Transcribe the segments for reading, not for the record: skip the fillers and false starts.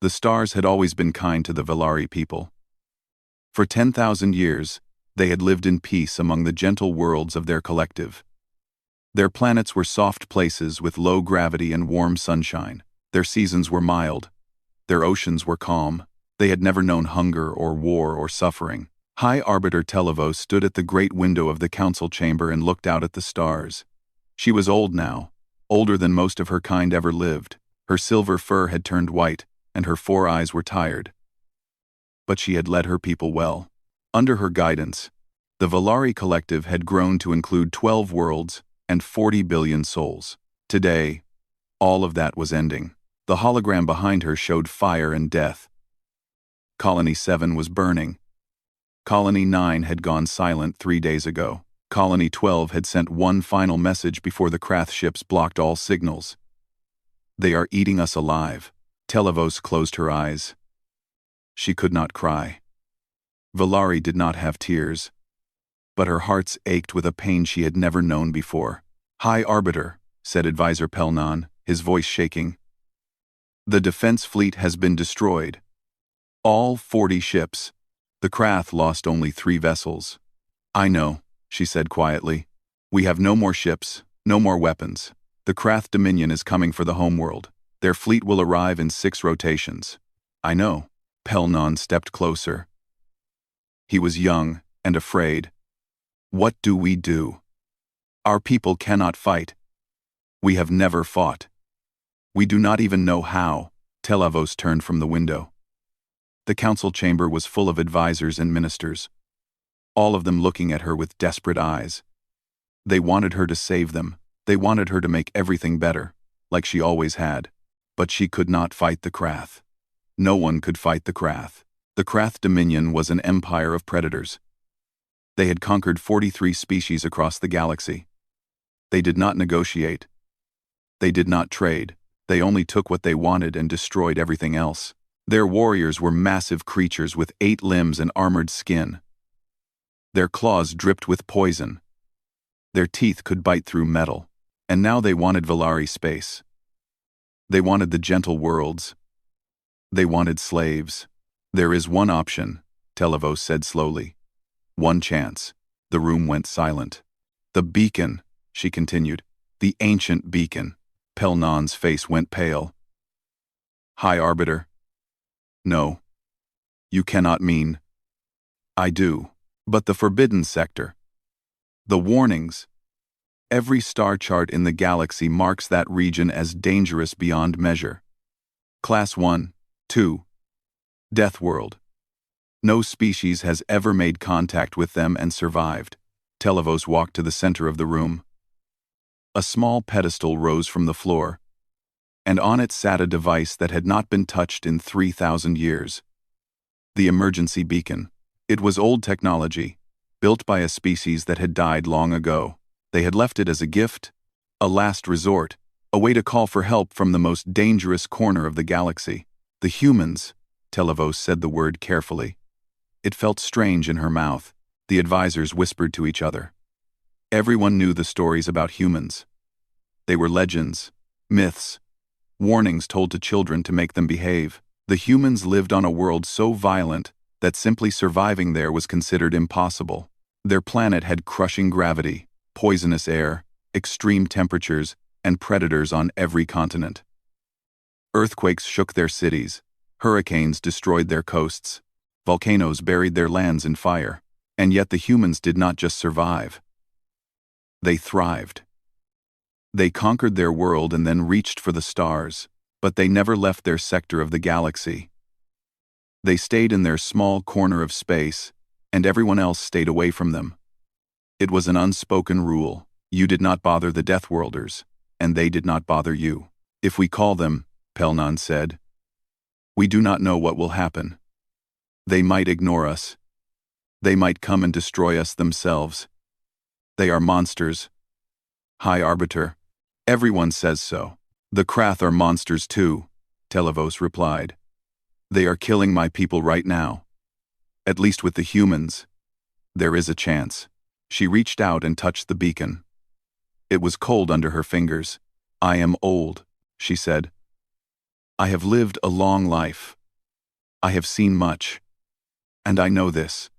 The stars had always been kind to the Velari people. For 10,000 years, they had lived in peace among the gentle worlds of their collective. Their planets were soft places with low gravity and warm sunshine. Their seasons were mild. Their oceans were calm. They had never known hunger or war or suffering. High Arbiter Televos stood at the great window of the council chamber and looked out at the stars. She was old now, older than most of her kind ever lived. Her silver fur had turned white, and her 4 eyes were tired. But she had led her people well. Under her guidance, the Velari collective had grown to include 12 worlds and 40 billion souls. Today, all of that was ending. The hologram behind her showed fire and death. Colony 7 was burning. Colony 9 had gone silent 3 days ago. Colony 12 had sent one final message before the Krath ships blocked all signals. They are eating us alive. Televos closed her eyes. She could not cry. Velari did not have tears, but her heart ached with a pain she had never known before. High Arbiter, said Advisor Pelnon, his voice shaking. The defense fleet has been destroyed. All 40 ships. The Krath lost only 3 vessels. I know, she said quietly. We have no more ships, no more weapons. The Krath Dominion is coming for the homeworld. Their fleet will arrive in 6 rotations. I know. Pelnon stepped closer. He was young and afraid. What do we do? Our people cannot fight. We have never fought. We do not even know how. Televos turned from the window. The council chamber was full of advisors and ministers, all of them looking at her with desperate eyes. They wanted her to save them. They wanted her to make everything better, like she always had. But she could not fight the Krath. No one could fight the Krath. The Krath Dominion was an empire of predators. They had conquered 43 species across the galaxy. They did not negotiate. They did not trade. They only took what they wanted and destroyed everything else. Their warriors were massive creatures with 8 limbs and armored skin. Their claws dripped with poison. Their teeth could bite through metal. And now they wanted Velari space. They wanted the gentle worlds. They wanted slaves. There is one option, Televos said slowly. One chance. The room went silent. The beacon, she continued. The ancient beacon. Pelnon's face went pale. High Arbiter. No. You cannot mean. I do. But the forbidden sector. The warnings. Every star chart in the galaxy marks that region as dangerous beyond measure. Class 1, 2. Deathworld. No species has ever made contact with them and survived. Televos walked to the center of the room. A small pedestal rose from the floor, and on it sat a device that had not been touched in 3,000 years. The emergency beacon. It was old technology, built by a species that had died long ago. They had left it as a gift, a last resort, a way to call for help from the most dangerous corner of the galaxy. The humans, Televos said the word carefully. It felt strange in her mouth. The advisors whispered to each other. Everyone knew the stories about humans. They were legends, myths, warnings told to children to make them behave. The humans lived on a world so violent that simply surviving there was considered impossible. Their planet had crushing gravity, poisonous air, extreme temperatures, and predators on every continent. Earthquakes shook their cities, hurricanes destroyed their coasts, volcanoes buried their lands in fire, and yet the humans did not just survive. They thrived. They conquered their world and then reached for the stars, but they never left their sector of the galaxy. They stayed in their small corner of space, and everyone else stayed away from them. It was an unspoken rule. You did not bother the Deathworlders, and they did not bother you. If we call them, Pelnon said, we do not know what will happen. They might ignore us. They might come and destroy us themselves. They are monsters. High Arbiter. Everyone says so. The Krath are monsters too, Televos replied. They are killing my people right now. At least with the humans. There is a chance. She reached out and touched the beacon. It was cold under her fingers. I am old, she said. I have lived a long life. I have seen much. And I know this.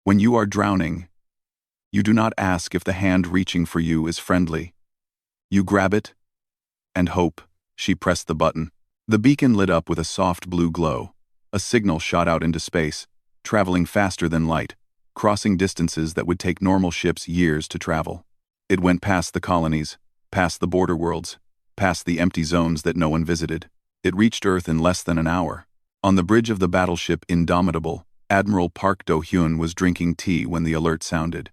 When you are drowning, you do not ask if the hand reaching for you is friendly. You grab it and hope. She pressed the button. The beacon lit up with a soft blue glow. A signal shot out into space, traveling faster than light, crossing distances that would take normal ships years to travel. It went past the colonies, past the border worlds, past the empty zones that no one visited. It reached Earth in less than an hour. On the bridge of the battleship Indomitable, Admiral Park Do-hyun was drinking tea when the alert sounded.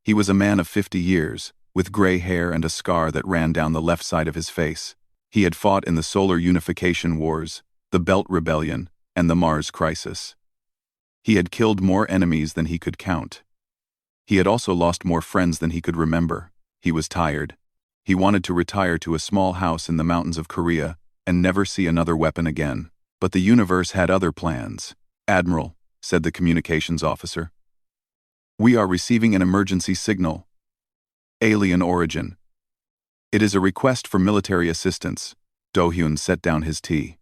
He was a man of 50 years, with gray hair and a scar that ran down the left side of his face. He had fought in the Solar Unification Wars, the Belt Rebellion, and the Mars Crisis. He had killed more enemies than he could count. He had also lost more friends than he could remember. He was tired. He wanted to retire to a small house in the mountains of Korea and never see another weapon again. But the universe had other plans. "Admiral," said the communications officer, "we are receiving an emergency signal. Alien origin. It is a request for military assistance." Do-hyun set down his tea.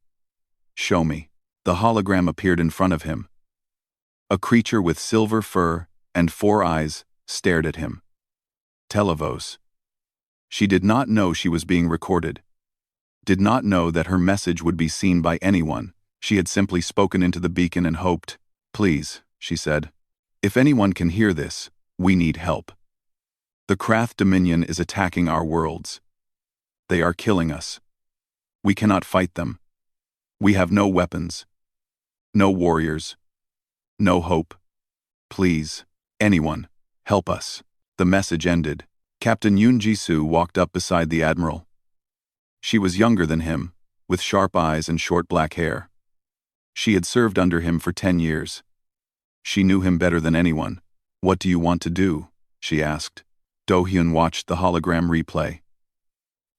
"Show me." The hologram appeared in front of him. A creature with silver fur and 4 eyes stared at him. Televos. She did not know she was being recorded. Did not know that her message would be seen by anyone. She had simply spoken into the beacon and hoped. "Please," she said. "If anyone can hear this, we need help. The Krath Dominion is attacking our worlds. They are killing us. We cannot fight them. We have no weapons. No warriors. No hope. Please, anyone, help us." The message ended. Captain Yoon Ji-soo walked up beside the admiral. She was younger than him, with sharp eyes and short black hair. She had served under him for 10 years. She knew him better than anyone. "What do you want to do?" she asked. Do-hyun watched the hologram replay.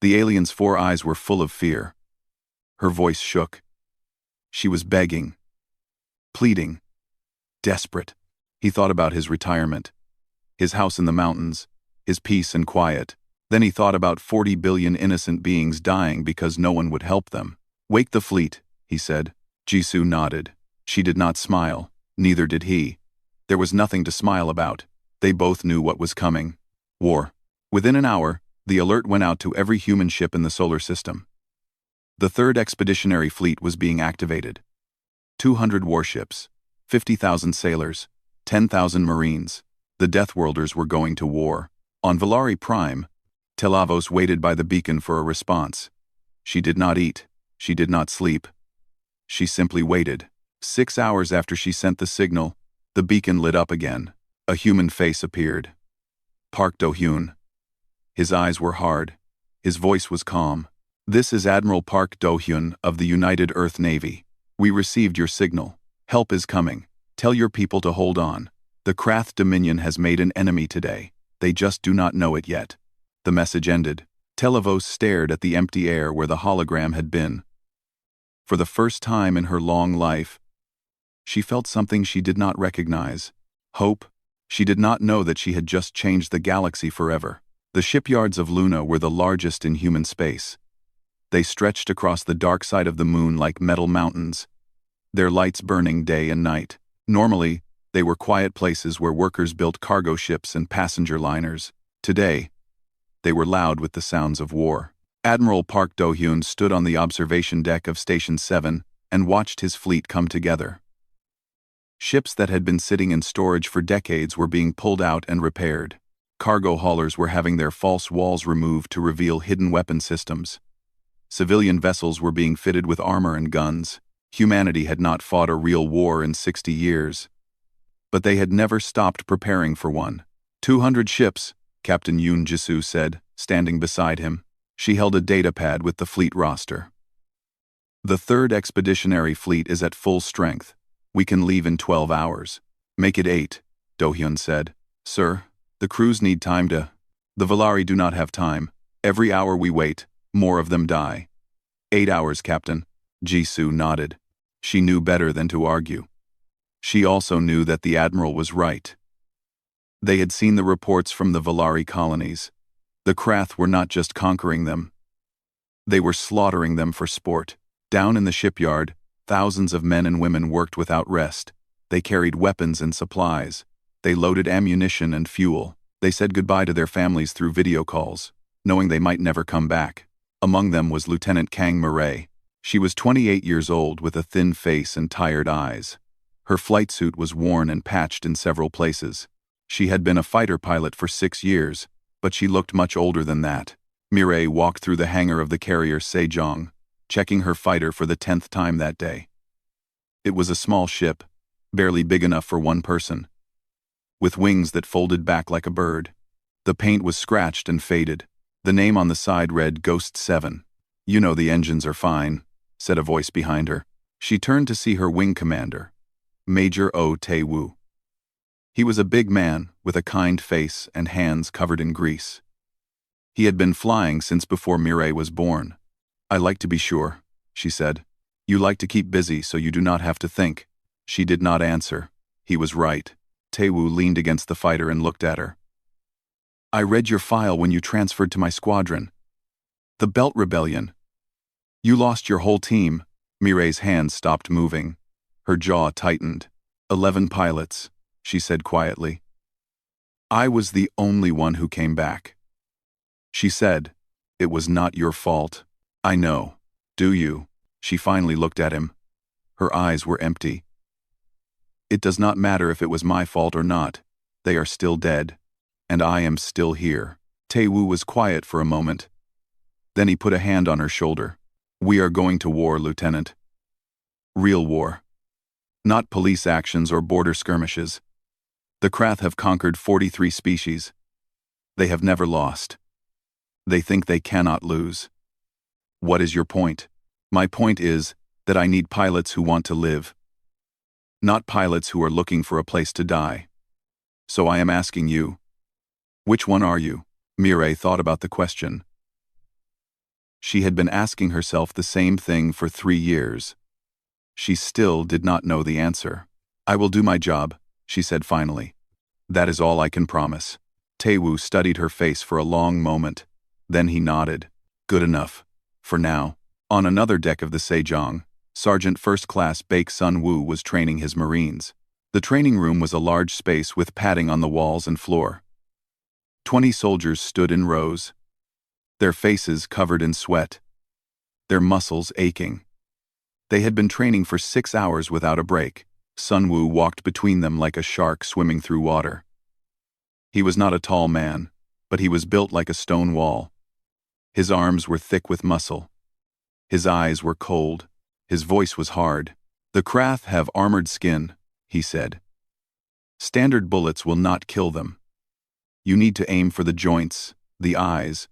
The alien's 4 eyes were full of fear. Her voice shook. She was begging, pleading, desperate. He thought about his retirement, his house in the mountains, his peace and quiet. Then he thought about 40 billion innocent beings dying because no one would help them. "Wake the fleet," he said. Jisoo nodded. She did not smile. Neither did he. There was nothing to smile about. They both knew what was coming. War. Within an hour, the alert went out to every human ship in the solar system. The Third Expeditionary Fleet was being activated. 200 warships, 50,000 sailors, 10,000 marines. The Deathworlders were going to war. On Valari Prime, Telavos waited by the beacon for a response. She did not eat. She did not sleep. She simply waited. 6 hours after she sent the signal, the beacon lit up again. A human face appeared. Park Do-hyun. His eyes were hard. His voice was calm. "This is Admiral Park Do-hyun of the United Earth Navy. We received your signal. Help is coming. Tell your people to hold on. The Krath Dominion has made an enemy today. They just do not know it yet." The message ended. Televos stared at the empty air where the hologram had been. For the first time in her long life, she felt something she did not recognize. Hope. She did not know that she had just changed the galaxy forever. The shipyards of Luna were the largest in human space. They stretched across the dark side of the moon like metal mountains, their lights burning day and night. Normally, they were quiet places where workers built cargo ships and passenger liners. Today, they were loud with the sounds of war. Admiral Park Do-hyun stood on the observation deck of Station 7 and watched his fleet come together. Ships that had been sitting in storage for decades were being pulled out and repaired. Cargo haulers were having their false walls removed to reveal hidden weapon systems. Civilian vessels were being fitted with armor and guns. Humanity had not fought a real war in 60 years. But they had never stopped preparing for one. 200 ships, Captain Yoon Ji-soo said, standing beside him. She held a data pad with the fleet roster. "The Third Expeditionary Fleet is at full strength. We can leave in 12 hours. Make it 8, Do-hyun said. "Sir, the crews need time to..." "The Valari do not have time. Every hour we wait, more of them die." 8 hours, Captain." Jisoo nodded. She knew better than to argue. She also knew that the Admiral was right. They had seen the reports from the Valari colonies. The Krath were not just conquering them. They were slaughtering them for sport. Down in the shipyard, thousands of men and women worked without rest. They carried weapons and supplies. They loaded ammunition and fuel. They said goodbye to their families through video calls, knowing they might never come back. Among them was Lieutenant Kang Murray. She was 28 years old with a thin face and tired eyes. Her flight suit was worn and patched in several places. She had been a fighter pilot for 6 years, but she looked much older than that. Mireille walked through the hangar of the carrier Sejong, checking her fighter for the 10th time that day. It was a small ship, barely big enough for one person, with wings that folded back like a bird. The paint was scratched and faded. The name on the side read Ghost 7. "You know the engines are fine," said a voice behind her. She turned to see her wing commander, Major O. Tae-woo. He was a big man with a kind face and hands covered in grease. He had been flying since before Mireille was born. "I like to be sure," she said. "You like to keep busy so you do not have to think." She did not answer. He was right. Tae-woo leaned against the fighter and looked at her. "I read your file when you transferred to my squadron. The Belt Rebellion. You lost your whole team." Mireille's hands stopped moving. Her jaw tightened. 11 pilots, she said quietly. "I was the only one who came back." She said, "It was not your fault." "I know. Do you?" She finally looked at him. Her eyes were empty. "It does not matter if it was my fault or not. They are still dead. And I am still here." Tae-woo was quiet for a moment. Then he put a hand on her shoulder. "We are going to war, Lieutenant. Real war. Not police actions or border skirmishes. The Krath have conquered 43 species. They have never lost. They think they cannot lose. What is your point?" "My point is that I need pilots who want to live. Not pilots who are looking for a place to die. So I am asking you, which one are you?" Mireille thought about the question. She had been asking herself the same thing for 3 years. She still did not know the answer. "I will do my job," she said finally. "That is all I can promise." Tae-woo studied her face for a long moment. Then he nodded. "Good enough. For now." On another deck of the Sejong, Sergeant First Class Baek Sun-woo was training his Marines. The training room was a large space with padding on the walls and floor. 20 soldiers stood in rows, their faces covered in sweat, their muscles aching. They had been training for 6 hours without a break. Sun-woo walked between them like a shark swimming through water. He was not a tall man, but he was built like a stone wall. His arms were thick with muscle. His eyes were cold. His voice was hard. "The Krath have armored skin," he said. "Standard bullets will not kill them. You need to aim for the joints, the eyes,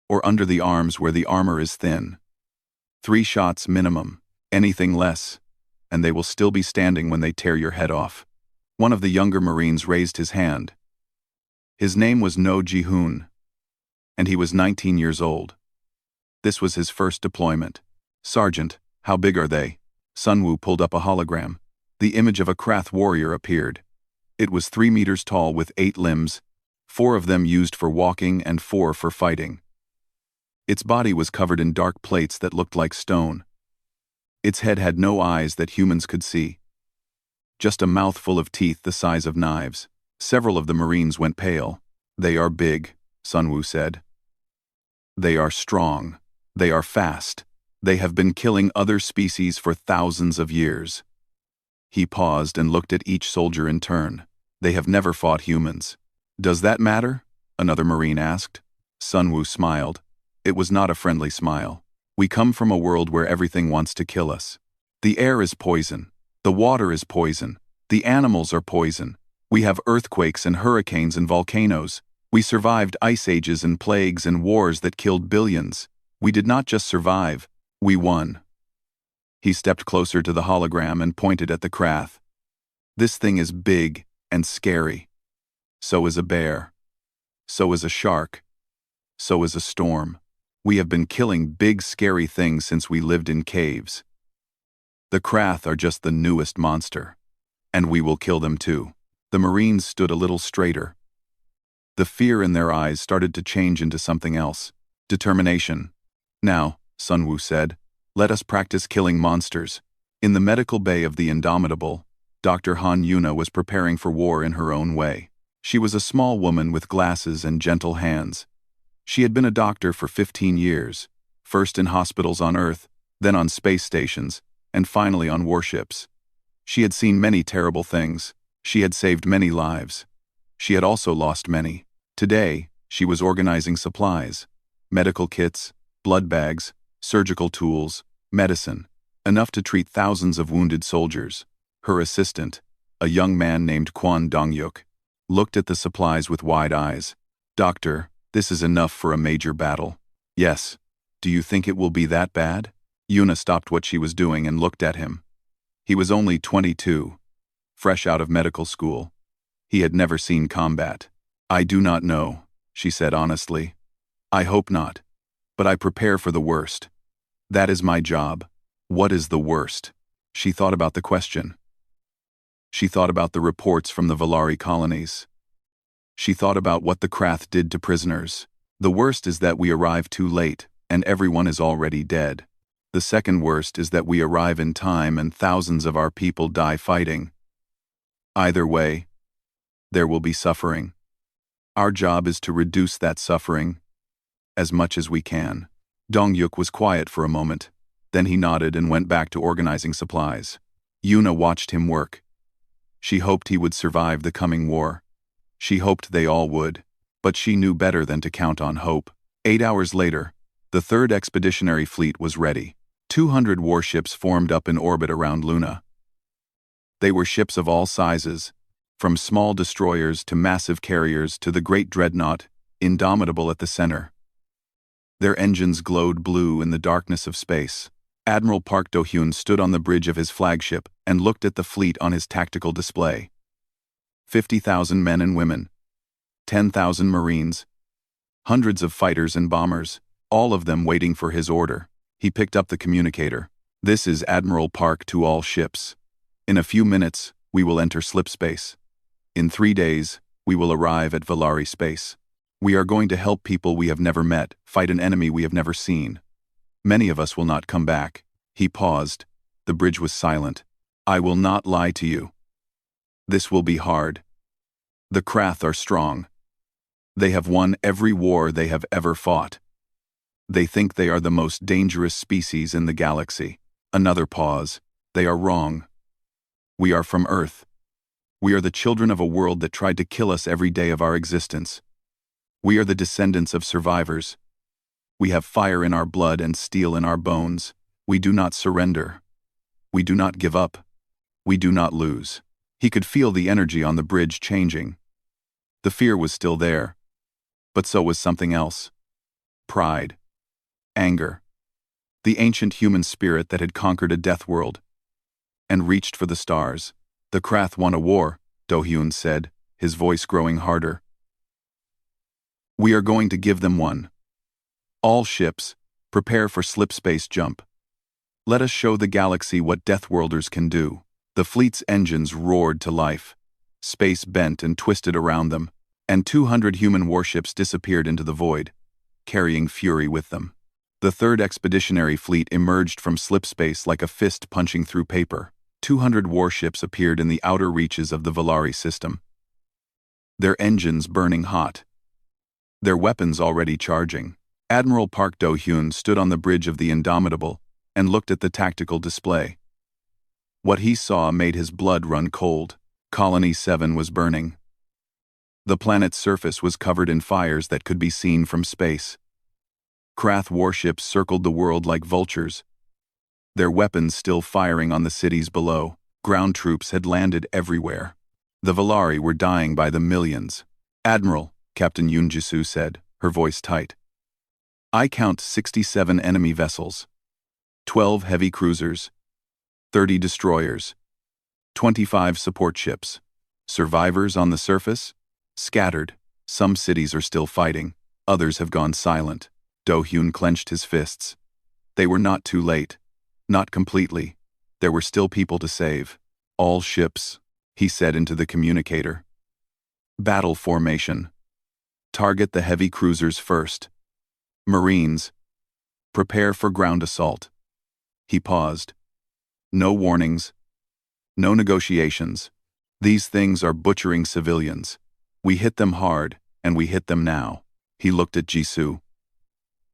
or under the arms where the armor is thin. 3 shots minimum, anything less, and they will still be standing when they tear your head off." One of the younger Marines raised his hand. His name was No Ji-hoon, and he was 19 years old. This was his first deployment. "Sergeant, how big are they?" Sun-woo pulled up a hologram. The image of a Krath warrior appeared. It was 3 meters tall with 8 limbs, 4 of them used for walking and 4 for fighting. Its body was covered in dark plates that looked like stone. Its head had no eyes that humans could see. Just a mouthful of teeth the size of knives. Several of the Marines went pale. "They are big," Sun-woo said. "They are strong. They are fast. They have been killing other species for thousands of years." He paused and looked at each soldier in turn. "They have never fought humans." "Does that matter?" another Marine asked. Sun-woo smiled. It was not a friendly smile. "We come from a world where everything wants to kill us. The air is poison. The water is poison. The animals are poison. We have earthquakes and hurricanes and volcanoes. We survived ice ages and plagues and wars that killed billions. We did not just survive, we won." He stepped closer to the hologram and pointed at the Krath. "This thing is big and scary. So is a bear. So is a shark. So is a storm. We have been killing big scary things since we lived in caves. The Krath are just the newest monster. And we will kill them too." The Marines stood a little straighter. The fear in their eyes started to change into something else. Determination. "Now," Sun-woo said, Let us practice killing monsters. In the medical bay of the Indomitable, Dr. Han Yuna was preparing for war in her own way. She was a small woman with glasses and gentle hands. She had been a doctor for 15 years, first in hospitals on Earth, then on space stations, and finally on warships. She had seen many terrible things. She had saved many lives. She had also lost many. Today, she was organizing supplies, medical kits, blood bags, surgical tools, medicine, enough to treat thousands of wounded soldiers. Her assistant, a young man named Kwon Dong-yuk, looked at the supplies with wide eyes. "Doctor, this is enough for a major battle." "Yes. Do you think it will be that bad?" Yuna stopped what she was doing and looked at him. He was only 22, fresh out of medical school. He had never seen combat. "I do not know," she said honestly. "I hope not. But I prepare for the worst. That is my job." "What is the worst?" She thought about the question. She thought about the reports from the Valari colonies. She thought about what the Krath did to prisoners. "The worst is that we arrive too late, and everyone is already dead. The second worst is that we arrive in time and thousands of our people die fighting. Either way, there will be suffering. Our job is to reduce that suffering as much as we can." Dong-yuk was quiet for a moment. Then he nodded and went back to organizing supplies. Yuna watched him work. She hoped he would survive the coming war. She hoped they all would. But she knew better than to count on hope. 8 hours later, the third expeditionary fleet was ready. 200 warships formed up in orbit around Luna. They were ships of all sizes, from small destroyers to massive carriers to the great dreadnought, Indomitable at the center. Their engines glowed blue in the darkness of space. Admiral Park Do-hyun stood on the bridge of his flagship and looked at the fleet on his tactical display. 50,000 men and women, 10,000 Marines, hundreds of fighters and bombers, all of them waiting for his order. He picked up the communicator. "This is Admiral Park to all ships. In a few minutes, we will enter slipspace. In 3 days, we will arrive at Valari space. We are going to help people we have never met, fight an enemy we have never seen. Many of us will not come back." He paused. The bridge was silent. "I will not lie to you. This will be hard. The Krath are strong. They have won every war they have ever fought. They think they are the most dangerous species in the galaxy." Another pause. "They are wrong. We are from Earth. We are the children of a world that tried to kill us every day of our existence. We are the descendants of survivors. We have fire in our blood and steel in our bones. We do not surrender. We do not give up. We do not lose." He could feel the energy on the bridge changing. The fear was still there, but so was something else. Pride. Anger. The ancient human spirit that had conquered a death world and reached for the stars. "The Krath won a war," Do-hyun said, his voice growing harder. "We are going to give them one. All ships, prepare for slipspace jump. Let us show the galaxy what Deathworlders can do." The fleet's engines roared to life. Space bent and twisted around them, and 200 human warships disappeared into the void, carrying fury with them. The third expeditionary fleet emerged from slipspace like a fist punching through paper. 200 warships appeared in the outer reaches of the Valari system, their engines burning hot, their weapons already charging. Admiral Park Do-hyun stood on the bridge of the Indomitable and looked at the tactical display. What he saw made his blood run cold. Colony 7 was burning. The planet's surface was covered in fires that could be seen from space. Krath warships circled the world like vultures, their weapons still firing on the cities below. Ground troops had landed everywhere. The Valari were dying by the millions. "Admiral," Captain Yoon Jisoo said, her voice tight, "I count 67 enemy vessels, 12 heavy cruisers, 30 destroyers, 25 support ships. Survivors on the surface? Scattered. Some cities are still fighting. Others have gone silent." Do-hyun clenched his fists. They were not too late. Not completely. There were still people to save. "All ships," he said into the communicator. "Battle formation. Target the heavy cruisers first. Marines, prepare for ground assault. He paused. No warnings. No negotiations. These things are butchering civilians. We hit them hard, and we hit them now. He looked at Jisoo.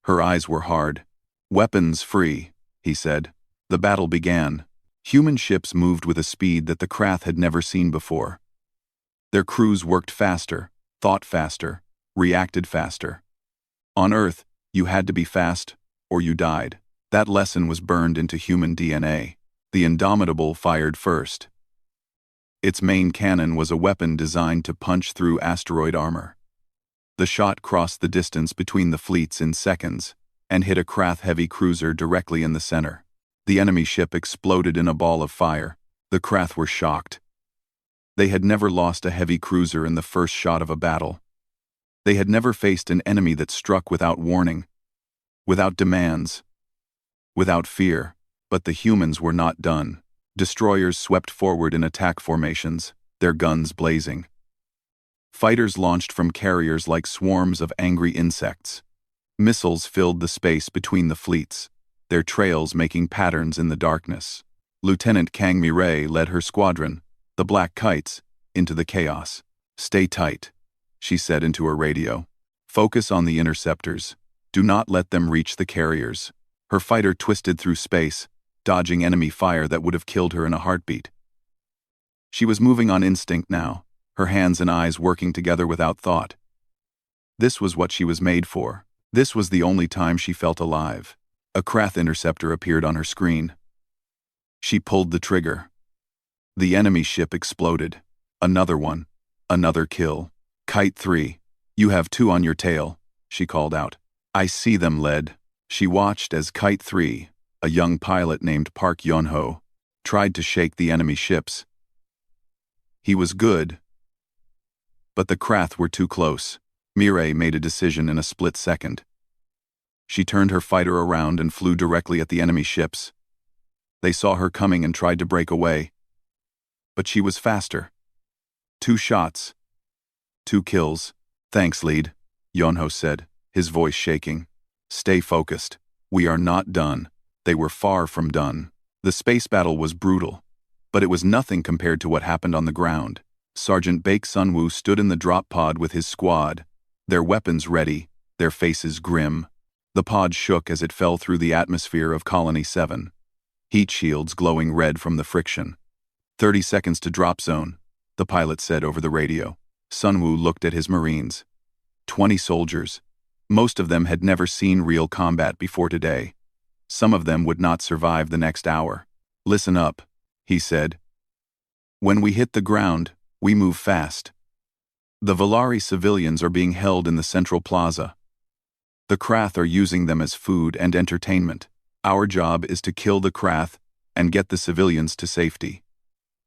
Her eyes were hard. Weapons free, he said. The battle began. Human ships moved with a speed that the Krath had never seen before. Their crews worked faster, thought faster, reacted faster. On Earth, you had to be fast, or you died. That lesson was burned into human DNA. The Indomitable fired first. Its main cannon was a weapon designed to punch through asteroid armor. The shot crossed the distance between the fleets in seconds and hit a Krath heavy cruiser directly in the center. The enemy ship exploded in a ball of fire. The Krath were shocked. They had never lost a heavy cruiser in the first shot of a battle. They had never faced an enemy that struck without warning, without demands, without fear. But the humans were not done. Destroyers swept forward in attack formations, their guns blazing. Fighters launched from carriers like swarms of angry insects. Missiles filled the space between the fleets, their trails making patterns in the darkness. Lieutenant Kang Mirai led her squadron, the Black Kites, into the chaos. Stay tight, she said into her radio. Focus on the interceptors. Do not let them reach the carriers. Her fighter twisted through space, dodging enemy fire that would have killed her in a heartbeat. She was moving on instinct now, her hands and eyes working together without thought. This was what she was made for. This was the only time she felt alive. A Krath interceptor appeared on her screen. She pulled the trigger. The enemy ship exploded. Another one. Another kill. Kite 3. You have 2 on your tail, she called out. I see them, led. She watched as Kite 3, a young pilot named Park Yonho, tried to shake the enemy ships. He was good, but the Krath were too close. Mirai made a decision in a split second. She turned her fighter around and flew directly at the enemy ships. They saw her coming and tried to break away. But she was faster. 2 shots. 2 kills. Thanks, lead, Yonho said, his voice shaking. Stay focused. We are not done. They were far from done. The space battle was brutal, but it was nothing compared to what happened on the ground. Sergeant Baek Sunwoo stood in the drop pod with his squad, their weapons ready, their faces grim. The pod shook as it fell through the atmosphere of Colony 7. Heat shields glowing red from the friction. 30 seconds to drop zone, the pilot said over the radio. Sunwoo looked at his Marines. 20 soldiers. Most of them had never seen real combat before today. Some of them would not survive the next hour. Listen up, he said. When we hit the ground, we move fast. The Valari civilians are being held in the central plaza. The Krath are using them as food and entertainment. Our job is to kill the Krath and get the civilians to safety.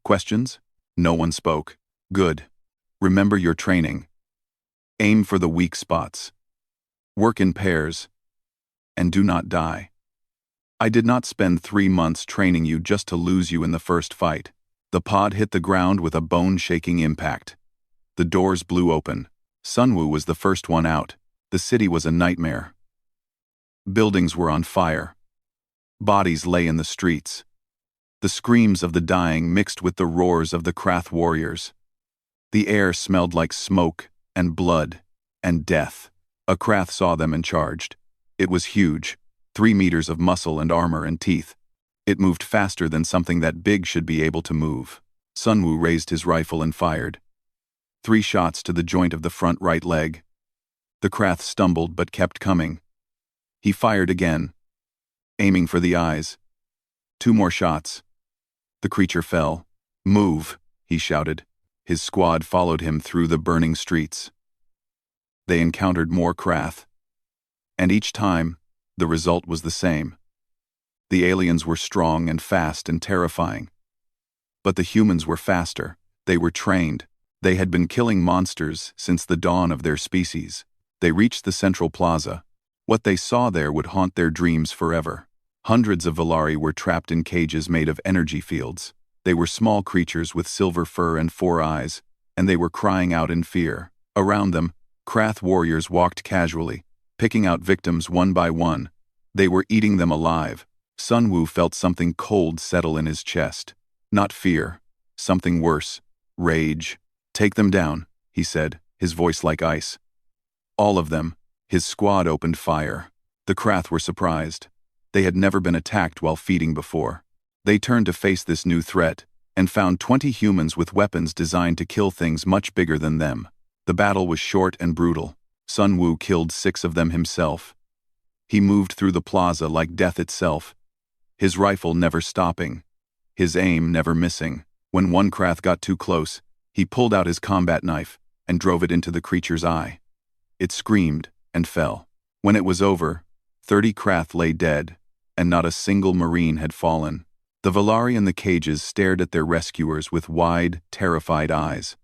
Questions? No one spoke. Good. Remember your training. Aim for the weak spots. Work in pairs. And do not die. I did not spend 3 months training you just to lose you in the first fight. The pod hit the ground with a bone-shaking impact. The doors blew open. Sunwoo was the first one out. The city was a nightmare. Buildings were on fire. Bodies lay in the streets. The screams of the dying mixed with the roars of the Krath warriors. The air smelled like smoke and blood and death. A Krath saw them and charged. It was huge, 3 meters of muscle and armor and teeth. It moved faster than something that big should be able to move. Sunwoo raised his rifle and fired. 3 shots to the joint of the front right leg. The Krath stumbled but kept coming. He fired again, aiming for the eyes. 2 more shots. The creature fell. Move, he shouted. His squad followed him through the burning streets. They encountered more Krath. And each time, the result was the same. The aliens were strong and fast and terrifying. But the humans were faster. They were trained. They had been killing monsters since the dawn of their species. They reached the central plaza. What they saw there would haunt their dreams forever. Hundreds of Valari were trapped in cages made of energy fields. They were small creatures with silver fur and 4 eyes, and they were crying out in fear. Around them, Krath warriors walked casually, picking out victims one by one. They were eating them alive, Sun Wu felt something cold settle in his chest. Not fear. Something worse. Rage. "Take them down," he said, his voice like ice. All of them. His squad opened fire. The Krath were surprised. They had never been attacked while feeding before. They turned to face this new threat, and found 20 humans with weapons designed to kill things much bigger than them. The battle was short and brutal. Sun Wu killed 6 of them himself. He moved through the plaza like death itself, his rifle never stopping, his aim never missing. When one Krath got too close, he pulled out his combat knife and drove it into the creature's eye. It screamed and fell. When it was over, 30 Krath lay dead, and not a single Marine had fallen. The Valari in the cages stared at their rescuers with wide, terrified eyes.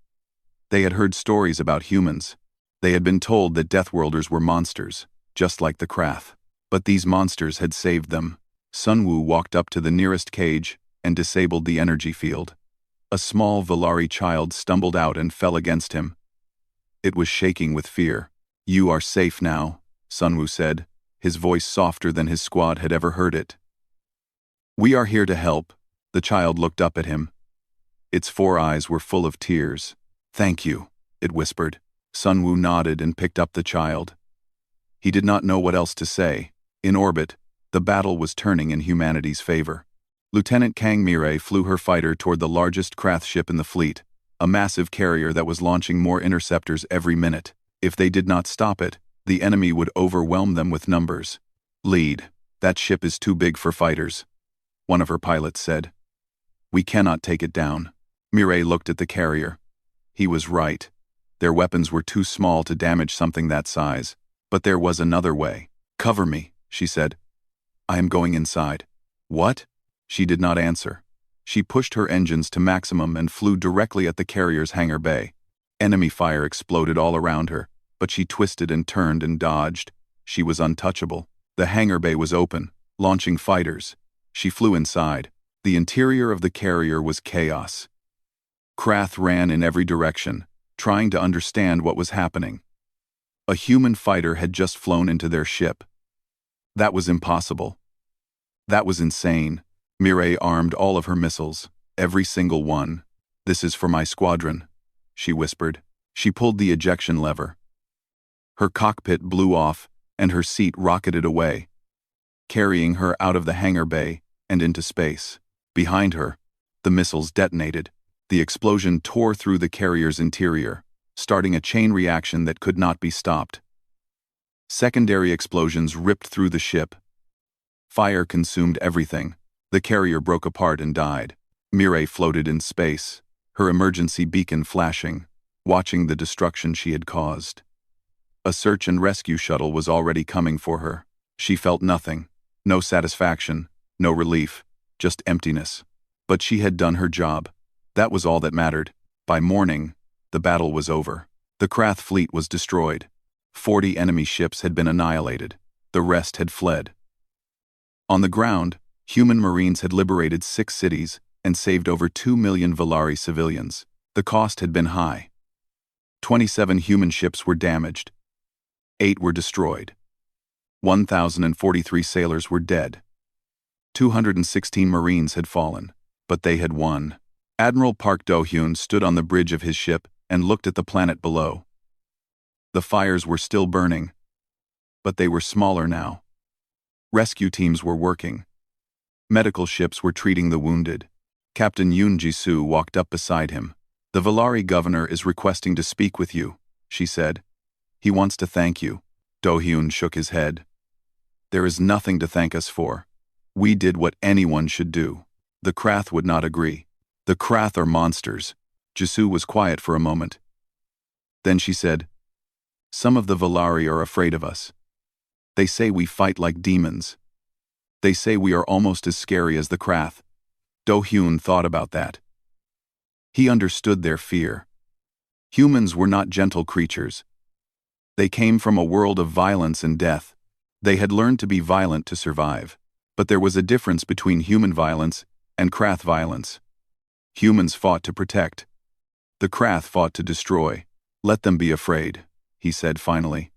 They had heard stories about humans. They had been told that Deathworlders were monsters, just like the Krath. But these monsters had saved them. Sun Wu walked up to the nearest cage and disabled the energy field. A small Valari child stumbled out and fell against him. It was shaking with fear. "You are safe now," Sun Wu said, his voice softer than his squad had ever heard it. "We are here to help." The child looked up at him. Its 4 eyes were full of tears. "Thank you," it whispered. Sun Wu nodded and picked up the child. He did not know what else to say. In orbit, the battle was turning in humanity's favor. Lieutenant Kang Mirai flew her fighter toward the largest Krath ship in the fleet, a massive carrier that was launching more interceptors every minute. If they did not stop it, the enemy would overwhelm them with numbers. "Lead. That ship is too big for fighters," one of her pilots said. "We cannot take it down." Mirai looked at the carrier. He was right. Their weapons were too small to damage something that size. But there was another way. "Cover me," she said. "I am going inside." "What?" She did not answer. She pushed her engines to maximum and flew directly at the carrier's hangar bay. Enemy fire exploded all around her, but she twisted and turned and dodged. She was untouchable. The hangar bay was open, launching fighters. She flew inside. The interior of the carrier was chaos. Krath ran in every direction, trying to understand what was happening. A human fighter had just flown into their ship. That was impossible. That was insane. Mirai armed all of her missiles, every single one. "This is for my squadron," she whispered. She pulled the ejection lever. Her cockpit blew off, and her seat rocketed away, carrying her out of the hangar bay and into space. Behind her, the missiles detonated. The explosion tore through the carrier's interior, starting a chain reaction that could not be stopped. Secondary explosions ripped through the ship. Fire consumed everything. The carrier broke apart and died. Mirai floated in space, her emergency beacon flashing, watching the destruction she had caused. A search and rescue shuttle was already coming for her. She felt nothing. No satisfaction, no relief, just emptiness. But she had done her job. That was all that mattered. By morning, the battle was over. The Krath fleet was destroyed. 40 enemy ships had been annihilated. The rest had fled. On the ground, human Marines had liberated 6 cities and saved over 2 million Valari civilians. The cost had been high. 27 human ships were damaged. 8 were destroyed. 1,043 sailors were dead. 216 Marines had fallen, but they had won. Admiral Park Do-hyun stood on the bridge of his ship and looked at the planet below. The fires were still burning, but they were smaller now. Rescue teams were working. Medical ships were treating the wounded. Captain Yoon Ji-soo walked up beside him. "The Valari governor is requesting to speak with you," she said. "He wants to thank you." Do-hyun shook his head. "There is nothing to thank us for. We did what anyone should do." The Krath would not agree. "The Krath are monsters." Ji-soo was quiet for a moment. Then she said, "Some of the Valari are afraid of us. They say we fight like demons. They say we are almost as scary as the Krath." Do-hyun thought about that. He understood their fear. Humans were not gentle creatures. They came from a world of violence and death. They had learned to be violent to survive. But there was a difference between human violence and Krath violence. Humans fought to protect. The Krath fought to destroy. "Let them be afraid," he said finally.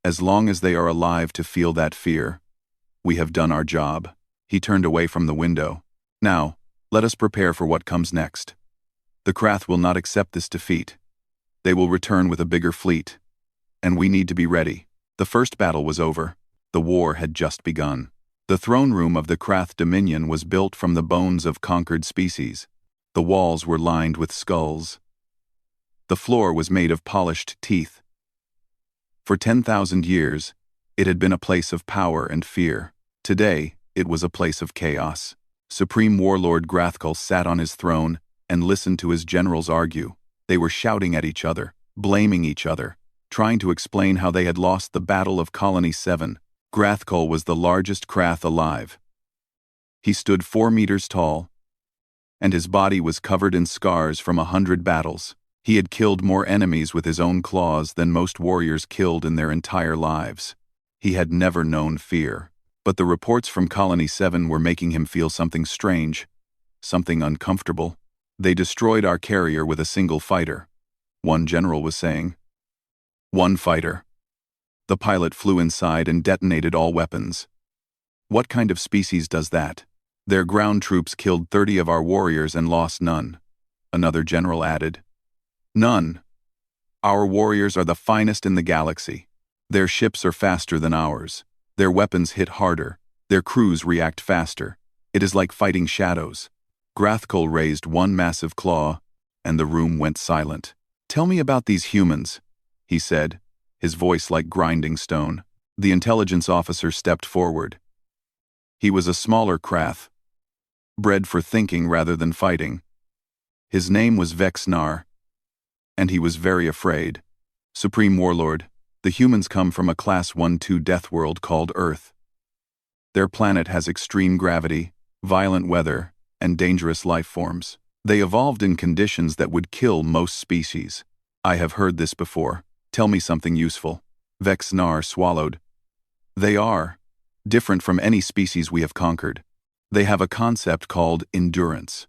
"As long as they are alive to feel that fear, we have done our job." He turned away from the window. Now, let us prepare for what comes next. The Krath will not accept this defeat. They will return with a bigger fleet. And we need to be ready. The first battle was over. The war had just begun. The throne room of the Krath Dominion was built from the bones of conquered species. The walls were lined with skulls. The floor was made of polished teeth. For 10,000 years, it had been a place of power and fear. Today, it was a place of chaos. Supreme Warlord Grathkul sat on his throne and listened to his generals argue. They were shouting at each other, blaming each other, trying to explain how they had lost the Battle of Colony 7. Grathkul was the largest Krath alive. He stood 4 meters tall, and his body was covered in scars from 100 battles. He had killed more enemies with his own claws than most warriors killed in their entire lives. He had never known fear. But the reports from Colony 7 were making him feel something strange, something uncomfortable. They destroyed our carrier with a single fighter, one general was saying. One fighter. The pilot flew inside and detonated all weapons. What kind of species does that? Their ground troops killed 30 of our warriors and lost none. Another general added. None. Our warriors are the finest in the galaxy. Their ships are faster than ours. Their weapons hit harder. Their crews react faster. It is like fighting shadows. Grathkul raised one massive claw, and the room went silent. Tell me about these humans, he said, his voice like grinding stone. The intelligence officer stepped forward. He was a smaller Krath, bred for thinking rather than fighting. His name was Vexnar, and he was very afraid. Supreme Warlord, the humans come from a Class 1-2 death world called Earth. Their planet has extreme gravity, violent weather, and dangerous life forms. They evolved in conditions that would kill most species. I have heard this before. Tell me something useful. Vexnar swallowed. They are different from any species we have conquered. They have a concept called endurance.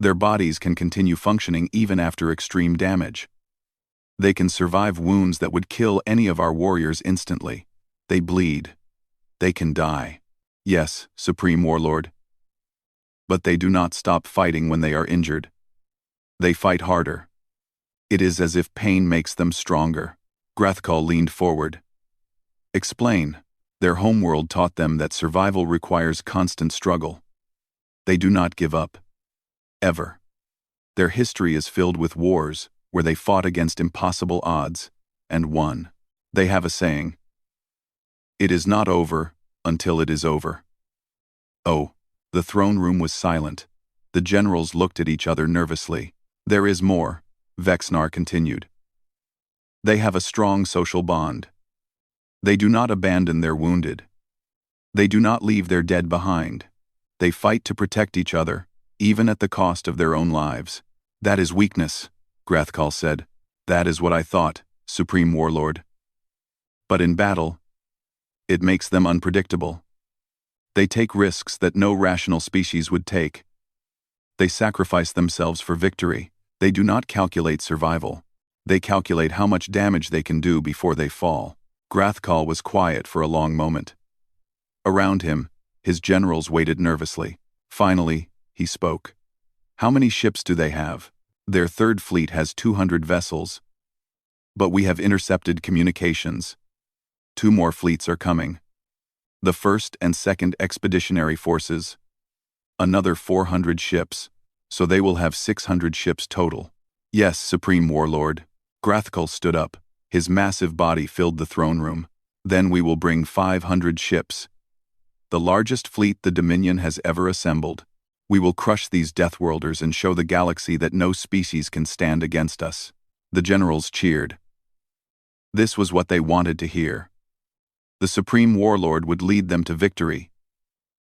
Their bodies can continue functioning even after extreme damage. They can survive wounds that would kill any of our warriors instantly. They bleed. They can die. Yes, Supreme Warlord. But they do not stop fighting when they are injured. They fight harder. It is as if pain makes them stronger. Grathkul leaned forward. Explain. Their homeworld taught them that survival requires constant struggle. They do not give up. Ever. Their history is filled with wars, where they fought against impossible odds, and won. They have a saying. It is not over until it is over. Oh, the throne room was silent. The generals looked at each other nervously. There is more, Vexnar continued. They have a strong social bond. They do not abandon their wounded. They do not leave their dead behind. They fight to protect each other, even at the cost of their own lives. That is weakness, Grathkul said. That is what I thought, Supreme Warlord. But in battle, it makes them unpredictable. They take risks that no rational species would take. They sacrifice themselves for victory. They do not calculate survival. They calculate how much damage they can do before they fall. Grathkul was quiet for a long moment. Around him, his generals waited nervously. Finally, he spoke. How many ships do they have? Their third fleet has 200 vessels. But we have intercepted communications. 2 more fleets are coming. The 1st and 2nd Expeditionary Forces. Another 400 ships, so they will have 600 ships total. Yes, Supreme Warlord. Grathkul stood up. His massive body filled the throne room. Then we will bring 500 ships. The largest fleet the Dominion has ever assembled. We will crush these Deathworlders and show the galaxy that no species can stand against us. The generals cheered. This was what they wanted to hear. The Supreme Warlord would lead them to victory,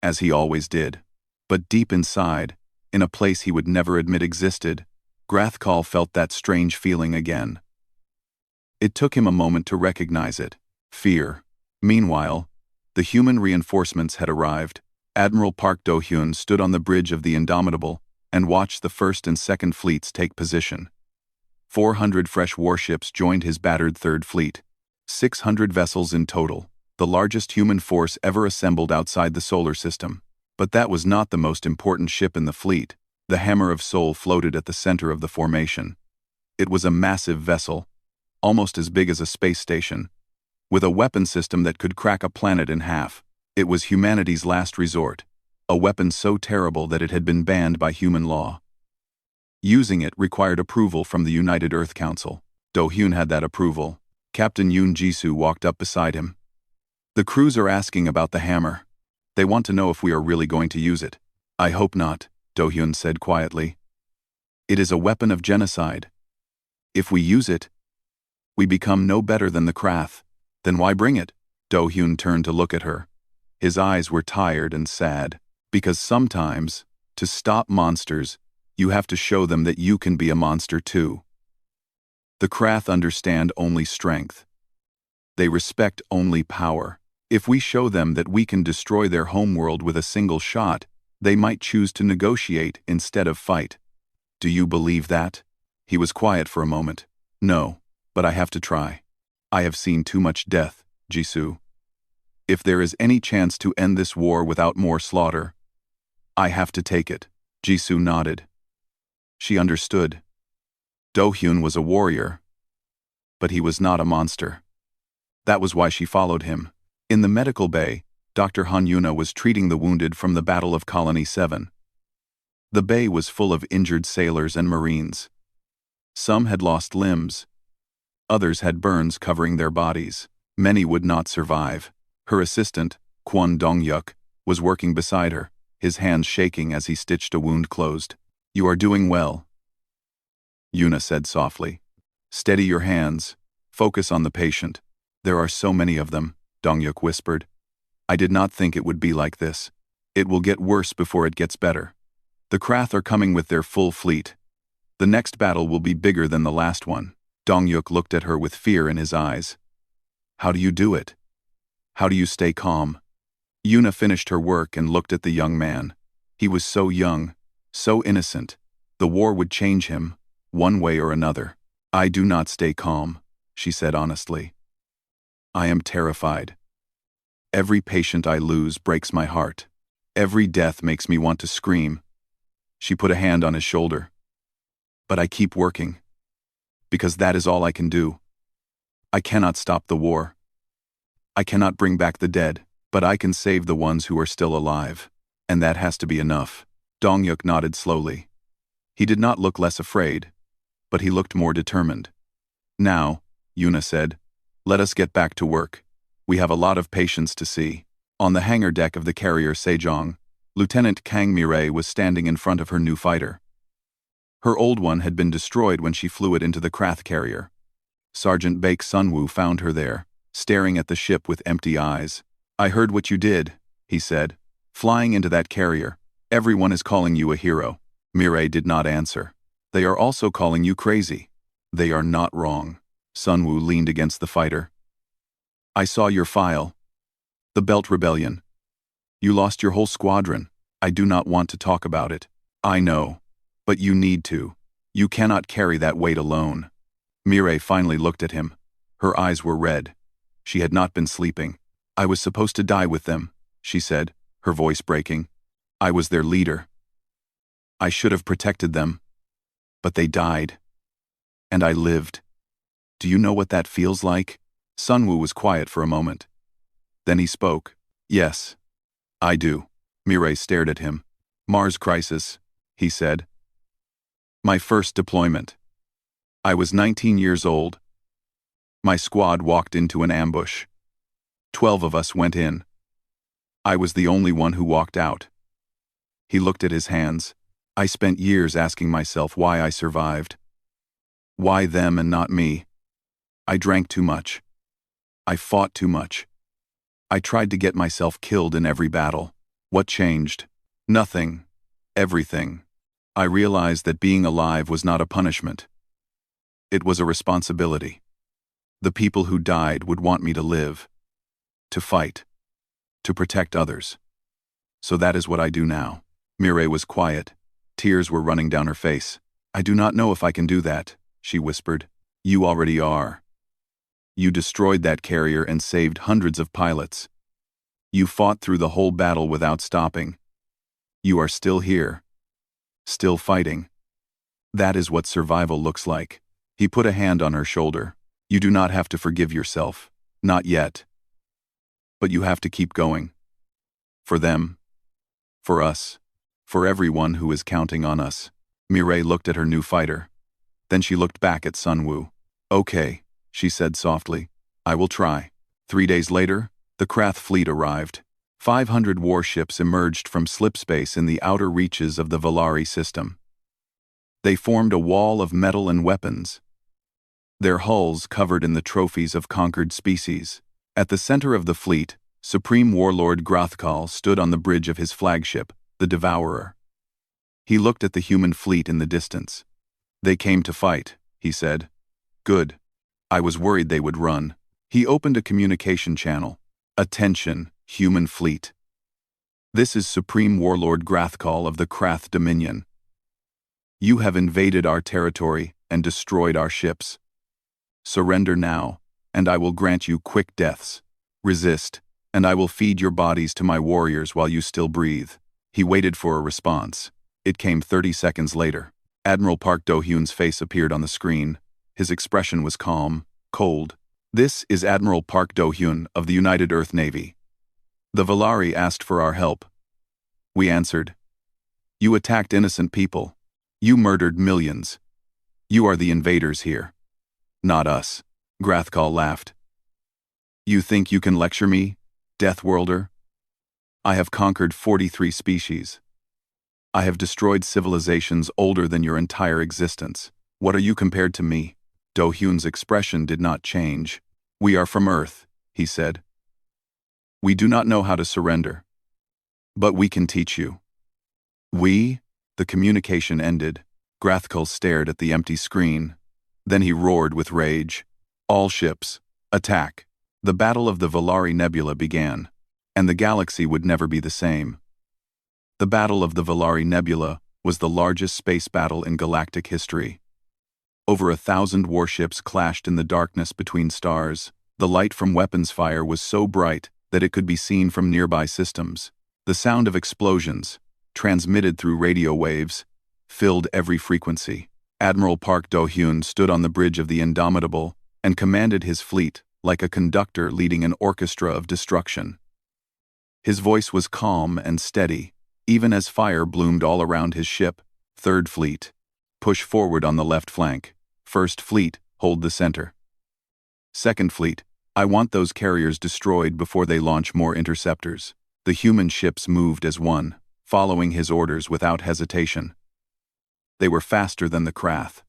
as he always did. But deep inside, in a place he would never admit existed, Grathkul felt that strange feeling again. It took him a moment to recognize it. Fear. Meanwhile, the human reinforcements had arrived. Admiral Park Do-hyun stood on the bridge of the Indomitable and watched the 1st and 2nd fleets take position. 400 fresh warships joined his battered 3rd fleet. 600 vessels in total. the largest human force ever assembled outside the solar system. But that was not the most important ship in the fleet. The Hammer of Sol floated at the center of the formation. It was a massive vessel, almost as big as a space station, with a weapon system that could crack a planet in half. It was humanity's last resort, a weapon so terrible that it had been banned by human law. Using it required approval from the United Earth Council. Do-hyun had that approval. Captain Yoon Jisoo walked up beside him. The crews are asking about the hammer. They want to know if we are really going to use it. I hope not, Do-hyun said quietly. It is a weapon of genocide. If we use it, we become no better than the Krath. Then why bring it? Do-hyun turned to look at her. His eyes were tired and sad. Because sometimes, to stop monsters, you have to show them that you can be a monster too. The Krath understand only strength. They respect only power. If we show them that we can destroy their homeworld with a single shot, they might choose to negotiate instead of fight. Do you believe that? He was quiet for a moment. No, but I have to try. I have seen too much death, Jisoo. If there is any chance to end this war without more slaughter, I have to take it. Jisoo nodded. She understood. Do-hyun was a warrior, but he was not a monster. That was why she followed him. In the medical bay, Dr. Han Yuna was treating the wounded from the Battle of Colony 7. The bay was full of injured sailors and marines. Some had lost limbs. Others had burns covering their bodies. Many would not survive. Her assistant, Kwon Dong-yuk, was working beside her, his hands shaking as he stitched a wound closed. You are doing well, Yuna said softly. Steady your hands. Focus on the patient. There are so many of them, Dong-yuk whispered. I did not think it would be like this. It will get worse before it gets better. The Krath are coming with their full fleet. The next battle will be bigger than the last one. Dong-yuk looked at her with fear in his eyes. How do you do it? How do you stay calm? Yuna finished her work and looked at the young man. He was so young, so innocent. The war would change him, one way or another. I do not stay calm, she said honestly. I am terrified. Every patient I lose breaks my heart. Every death makes me want to scream. She put a hand on his shoulder. But I keep working. Because that is all I can do. I cannot stop the war. I cannot bring back the dead, but I can save the ones who are still alive. And that has to be enough. Dong-yuk nodded slowly. He did not look less afraid, but he looked more determined. Now, Yuna said, let us get back to work. We have a lot of patients to see. On the hangar deck of the carrier Sejong, Lieutenant Kang Mireille was standing in front of her new fighter. Her old one had been destroyed when she flew it into the Krath carrier. Sergeant Baek Sunwoo found her there, staring at the ship with empty eyes. I heard what you did, he said. Flying into that carrier. Everyone is calling you a hero. Mireille did not answer. They are also calling you crazy. They are not wrong. Sunwoo leaned against the fighter. I saw your file. The Belt Rebellion. You lost your whole squadron. I do not want to talk about it. I know. But you need to. You cannot carry that weight alone. Mireille finally looked at him. Her eyes were red. She had not been sleeping. I was supposed to die with them, she said, her voice breaking. I was their leader. I should have protected them. But they died. And I lived. Do you know what that feels like? Sunwoo was quiet for a moment. Then he spoke. Yes. I do. Mireille stared at him. Mars Crisis, he said. My first deployment. I was 19 years old. My squad walked into an ambush. 12 of us went in. I was the only one who walked out. He looked at his hands. I spent years asking myself why I survived. Why them and not me? I drank too much. I fought too much. I tried to get myself killed in every battle. What changed? Nothing. Everything. I realized that being alive was not a punishment. It was a responsibility. The people who died would want me to live, to fight, to protect others. So that is what I do now. Mireille was quiet. Tears were running down her face. I do not know if I can do that, she whispered. You already are. You destroyed that carrier and saved hundreds of pilots. You fought through the whole battle without stopping. You are still here. Still fighting. That is what survival looks like. He put a hand on her shoulder. You do not have to forgive yourself. Not yet. But you have to keep going. For them. For us. For everyone who is counting on us. Mireille looked at her new fighter. Then she looked back at Sunwoo. Okay, she said softly. I will try. 3 days later, the Krath fleet arrived. 500 warships emerged from slipspace in the outer reaches of the Valari system. They formed a wall of metal and weapons, their hulls covered in the trophies of conquered species. At the center of the fleet, Supreme Warlord Grothkal stood on the bridge of his flagship, the Devourer. He looked at the human fleet in the distance. They came to fight, he said. Good. I was worried they would run. He opened a communication channel. Attention, human fleet. This is Supreme Warlord Grothkal of the Krath Dominion. You have invaded our territory and destroyed our ships. Surrender now, and I will grant you quick deaths. Resist, and I will feed your bodies to my warriors while you still breathe. He waited for a response. It came 30 seconds later. Admiral Park Do-hyun's face appeared on the screen. His expression was calm, cold. This is Admiral Park Do-hyun of the United Earth Navy. The Valari asked for our help. We answered. You attacked innocent people. You murdered millions. You are the invaders here. Not us. Grothkal laughed. You think you can lecture me, Deathworlder? I have conquered 43 species. I have destroyed civilizations older than your entire existence. What are you compared to me? Do-hyun's expression did not change. We are from Earth, he said. We do not know how to surrender. But we can teach you. We? The communication ended. Grothkal stared at the empty screen. Then he roared with rage. All ships, attack. The Battle of the Valari Nebula began, and the galaxy would never be the same. The Battle of the Valari Nebula was the largest space battle in galactic history. Over 1,000 warships clashed in the darkness between stars. The light from weapons fire was so bright that it could be seen from nearby systems. The sound of explosions, transmitted through radio waves, filled every frequency. Admiral Park Do-hyun stood on the bridge of the Indomitable and commanded his fleet like a conductor leading an orchestra of destruction. His voice was calm and steady, even as fire bloomed all around his ship. Third Fleet, push forward on the left flank. First Fleet, hold the center. Second Fleet, I want those carriers destroyed before they launch more interceptors. The human ships moved as one, following his orders without hesitation. They were faster than the Krath,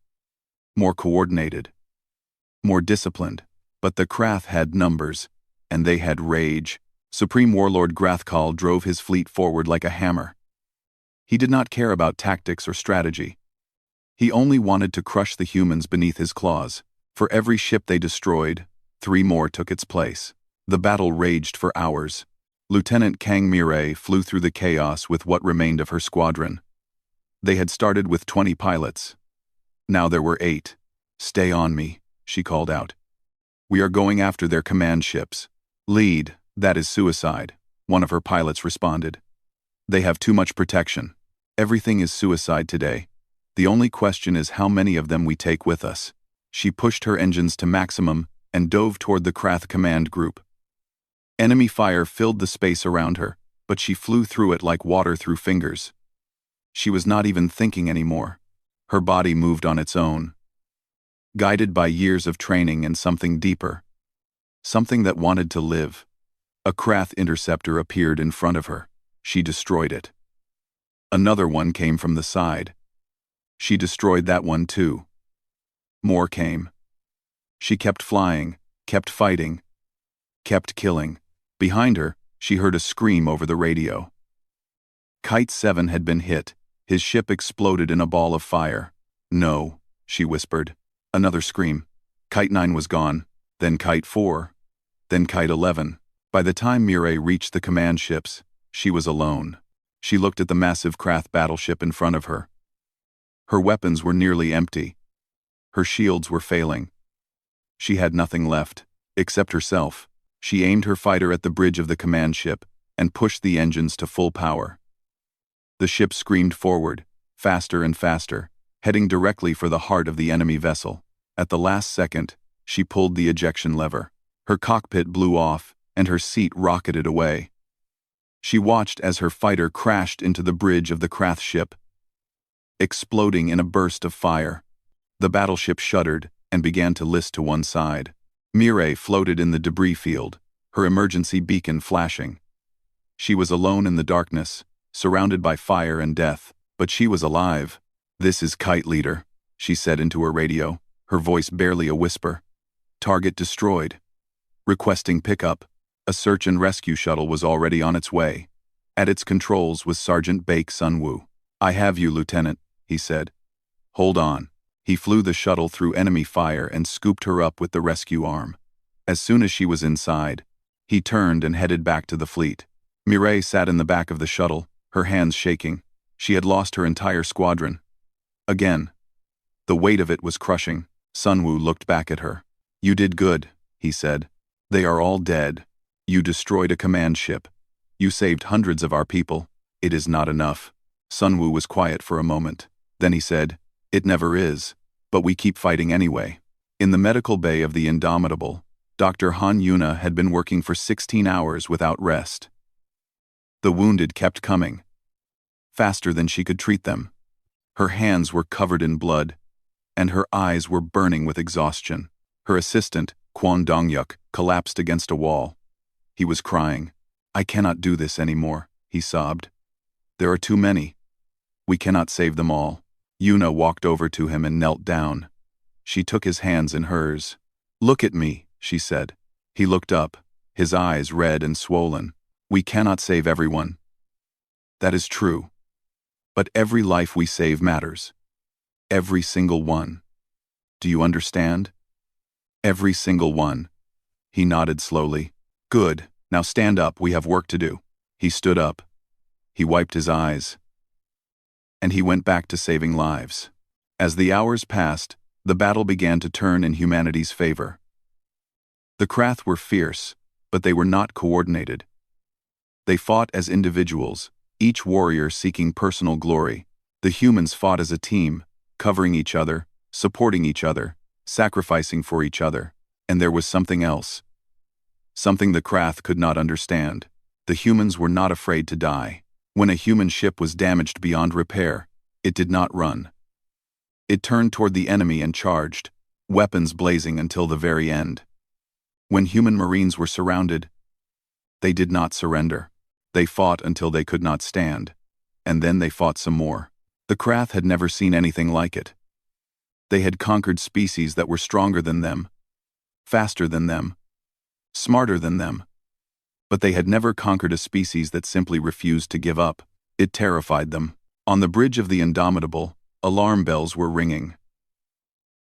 more coordinated, more disciplined, but the Krath had numbers, and they had rage. Supreme Warlord Grothkal drove his fleet forward like a hammer. He did not care about tactics or strategy. He only wanted to crush the humans beneath his claws. For every ship they destroyed, 3 more took its place. The battle raged for hours. Lieutenant Kang Mireille flew through the chaos with what remained of her squadron. They had started with 20 pilots. Now there were 8. Stay on me, she called out. We are going after their command ships. Lead, that is suicide, one of her pilots responded. They have too much protection. Everything is suicide today. The only question is how many of them we take with us. She pushed her engines to maximum and dove toward the Krath command group. Enemy fire filled the space around her, but she flew through it like water through fingers. She was not even thinking anymore. Her body moved on its own, guided by years of training and something deeper, something that wanted to live. A Krath interceptor appeared in front of her. She destroyed it. Another one came from the side. She destroyed that one too. More came. She kept flying, kept fighting, kept killing. Behind her, she heard a scream over the radio. Kite 7 had been hit. His ship exploded in a ball of fire. No, she whispered. Another scream. Kite 9 was gone, then Kite 4, then Kite 11. By the time Mireille reached the command ships, she was alone. She looked at the massive Krath battleship in front of her. Her weapons were nearly empty. Her shields were failing. She had nothing left. Except herself. She aimed her fighter at the bridge of the command ship and pushed the engines to full power. The ship screamed forward, faster and faster, heading directly for the heart of the enemy vessel. At the last second, she pulled the ejection lever. Her cockpit blew off, and her seat rocketed away. She watched as her fighter crashed into the bridge of the Krath ship, exploding in a burst of fire. The battleship shuddered and began to list to one side. Mireille floated in the debris field, her emergency beacon flashing. She was alone in the darkness, surrounded by fire and death, but she was alive. "This is Kite Leader," she said into her radio, her voice barely a whisper. "Target destroyed. Requesting pickup." A search and rescue shuttle was already on its way. At its controls was Sergeant Baek Sunwoo. "I have you, Lieutenant," he said. "Hold on." He flew the shuttle through enemy fire and scooped her up with the rescue arm. As soon as she was inside, he turned and headed back to the fleet. Mireille sat in the back of the shuttle, her hands shaking. She had lost her entire squadron. Again. The weight of it was crushing. Sunwoo looked back at her. "You did good," he said. "They are all dead. You destroyed a command ship. You saved hundreds of our people. It is not enough." Sunwoo was quiet for a moment. Then he said, "It never is, but we keep fighting anyway." In the medical bay of the Indomitable, Dr. Han Yuna had been working for 16 hours without rest. The wounded kept coming, faster than she could treat them. Her hands were covered in blood, and her eyes were burning with exhaustion. Her assistant, Kwon Dong-yuk, collapsed against a wall. He was crying. "I cannot do this anymore," he sobbed. "There are too many. We cannot save them all." Yuna walked over to him and knelt down. She took his hands in hers. "Look at me," she said. He looked up, his eyes red and swollen. "We cannot save everyone." "That is true. But every life we save matters. Every single one. Do you understand? Every single one." He nodded slowly. "Good. Now stand up, we have work to do." He stood up. He wiped his eyes. And he went back to saving lives. As the hours passed, the battle began to turn in humanity's favor. The Krath were fierce, but they were not coordinated. They fought as individuals, each warrior seeking personal glory. The humans fought as a team, covering each other, supporting each other, sacrificing for each other. And there was something else. Something the Krath could not understand. The humans were not afraid to die. When a human ship was damaged beyond repair, it did not run. It turned toward the enemy and charged, weapons blazing until the very end. When human marines were surrounded, they did not surrender. They fought until they could not stand, and then they fought some more. The Krath had never seen anything like it. They had conquered species that were stronger than them, faster than them, smarter than them. But they had never conquered a species that simply refused to give up. It terrified them. On the bridge of the Indomitable, alarm bells were ringing.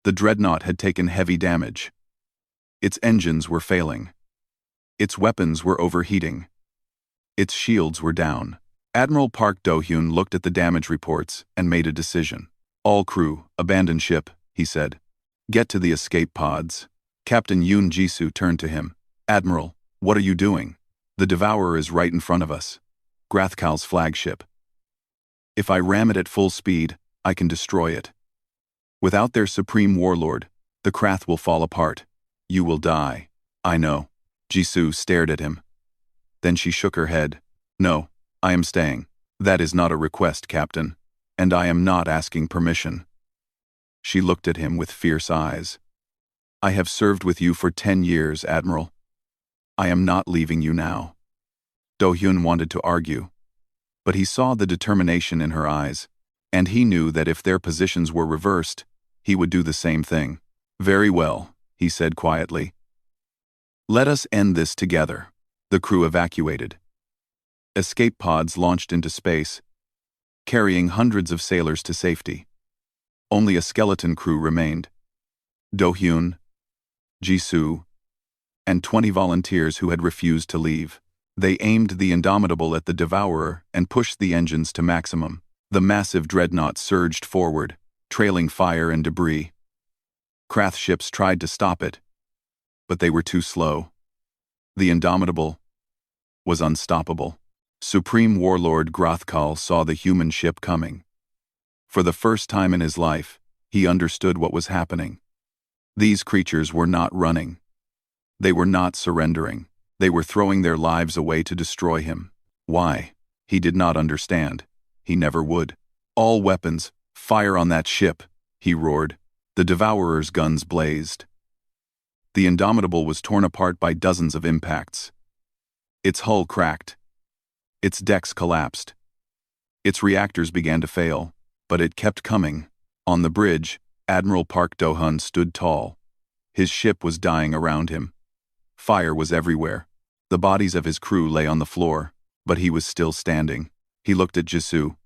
The dreadnought had taken heavy damage. Its engines were failing. Its weapons were overheating. Its shields were down. Admiral Park Do-hyun looked at the damage reports and made a decision. "All crew, abandon ship," he said. "Get to the escape pods." Captain Yoon Jisoo turned to him. "Admiral, what are you doing? The Devourer is right in front of us. Grathkal's flagship. If I ram it at full speed, I can destroy it. Without their supreme warlord, the Krath will fall apart. You will die." "I know." Jisoo stared at him. Then she shook her head. "No, I am staying." "That is not a request, Captain, and I am not asking permission." She looked at him with fierce eyes. "I have served with you for 10 years, Admiral. I am not leaving you now." Do-hyun wanted to argue, but he saw the determination in her eyes, and he knew that if their positions were reversed, he would do the same thing. "Very well," he said quietly. "Let us end this together." The crew evacuated. Escape pods launched into space, carrying hundreds of sailors to safety. Only a skeleton crew remained. Do-hyun, Jisoo, and 20 volunteers who had refused to leave. They aimed the Indomitable at the Devourer and pushed the engines to maximum. The massive dreadnought surged forward, trailing fire and debris. Krath ships tried to stop it, but they were too slow. The Indomitable was unstoppable. Supreme Warlord Grothkal saw the human ship coming. For the first time in his life, he understood what was happening. These creatures were not running. They were not surrendering. They were throwing their lives away to destroy him. Why? He did not understand. He never would. All weapons, fire on that ship, he roared. The Devourer's guns blazed. The Indomitable was torn apart by dozens of impacts. Its hull cracked. Its decks collapsed. Its reactors began to fail, but it kept coming. On the bridge, Admiral Park Do-hun stood tall. His ship was dying around him. Fire was everywhere. The bodies of his crew lay on the floor, but he was still standing. He looked at Jisoo.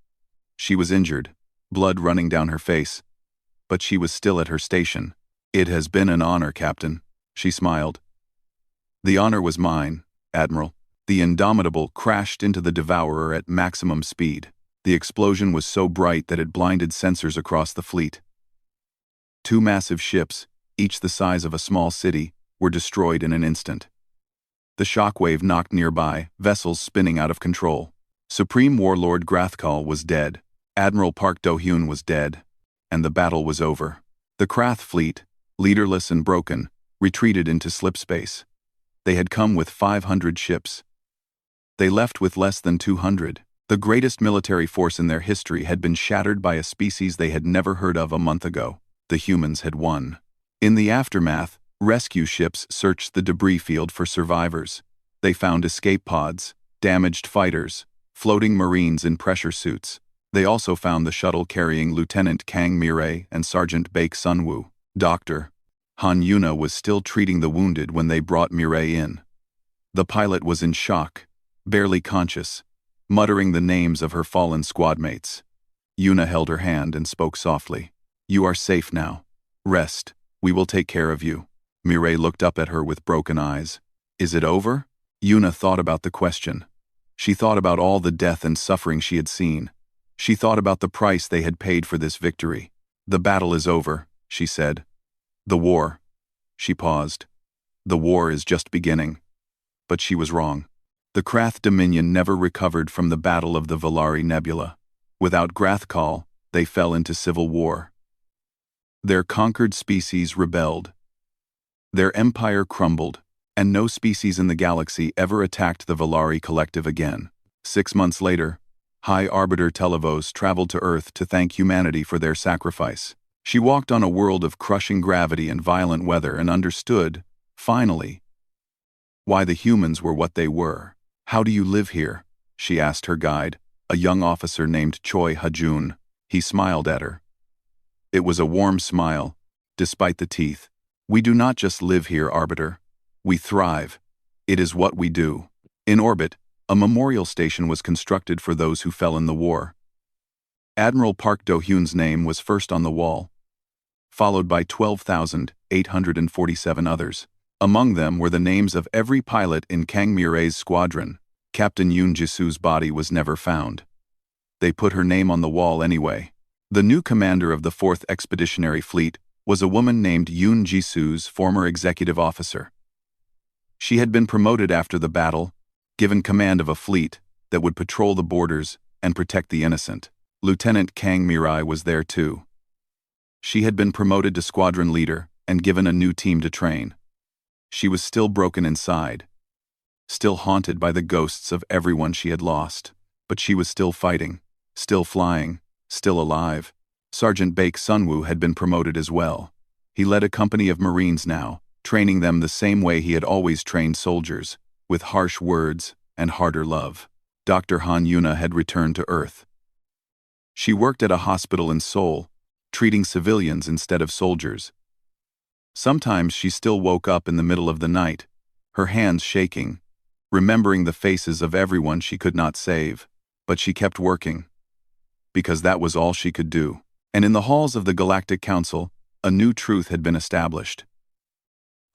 She was injured, blood running down her face, but she was still at her station. "It has been an honor, Captain," she smiled. "The honor was mine, Admiral." The Indomitable crashed into the Devourer at maximum speed. The explosion was so bright that it blinded sensors across the fleet. Two massive ships, each the size of a small city, were destroyed in an instant. The shockwave knocked nearby, vessels spinning out of control. Supreme Warlord Grothkal was dead. Admiral Park Do-hun was dead. And the battle was over. The Krath fleet, leaderless and broken, retreated into slipspace. They had come with 500 ships. They left with less than 200. The greatest military force in their history had been shattered by a species they had never heard of a month ago. The humans had won. In the aftermath, rescue ships searched the debris field for survivors. They found escape pods, damaged fighters, floating Marines in pressure suits. They also found the shuttle carrying Lieutenant Kang Mirai and Sergeant Baek Sunwoo. Dr. Han Yuna was still treating the wounded when they brought Mirai in. The pilot was in shock, barely conscious, muttering the names of her fallen squadmates. Yuna held her hand and spoke softly. "You are safe now. Rest. We will take care of you." Mirai looked up at her with broken eyes. "Is it over?" Yuna thought about the question. She thought about all the death and suffering she had seen. She thought about the price they had paid for this victory. "The battle is over," she said. "The war." She paused. "The war is just beginning." But she was wrong. The Krath Dominion never recovered from the Battle of the Valari Nebula. Without Grothkal, they fell into civil war. Their conquered species rebelled. Their empire crumbled, and no species in the galaxy ever attacked the Valari Collective again. 6 months later, High Arbiter Televos traveled to Earth to thank humanity for their sacrifice. She walked on a world of crushing gravity and violent weather and understood, finally, why the humans were what they were. "How do you live here?" she asked her guide, a young officer named Choi Hajun. He smiled at her. It was a warm smile, despite the teeth. "We do not just live here, Arbiter. We thrive. It is what we do." In orbit, a memorial station was constructed for those who fell in the war. Admiral Park Do-hun's name was first on the wall, followed by 12,847 others. Among them were the names of every pilot in Kang Mirai's squadron. Captain Yoon Jisoo's body was never found. They put her name on the wall anyway. The new commander of the 4th Expeditionary Fleet was a woman named Yoon Jisoo's former executive officer. She had been promoted after the battle, given command of a fleet that would patrol the borders and protect the innocent. Lieutenant Kang Mirai was there too. She had been promoted to squadron leader and given a new team to train. She was still broken inside, still haunted by the ghosts of everyone she had lost, but she was still fighting, still flying, still alive. Sergeant Baek Sunwoo had been promoted as well. He led a company of Marines now, training them the same way he had always trained soldiers, with harsh words and harder love. Dr. Han Yuna had returned to Earth. She worked at a hospital in Seoul, treating civilians instead of soldiers. Sometimes she still woke up in the middle of the night, her hands shaking, remembering the faces of everyone she could not save. But she kept working, because that was all she could do. And in the halls of the Galactic Council, a new truth had been established.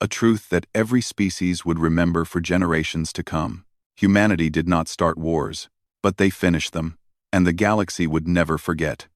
A truth that every species would remember for generations to come. Humanity did not start wars, but they finished them, and the galaxy would never forget.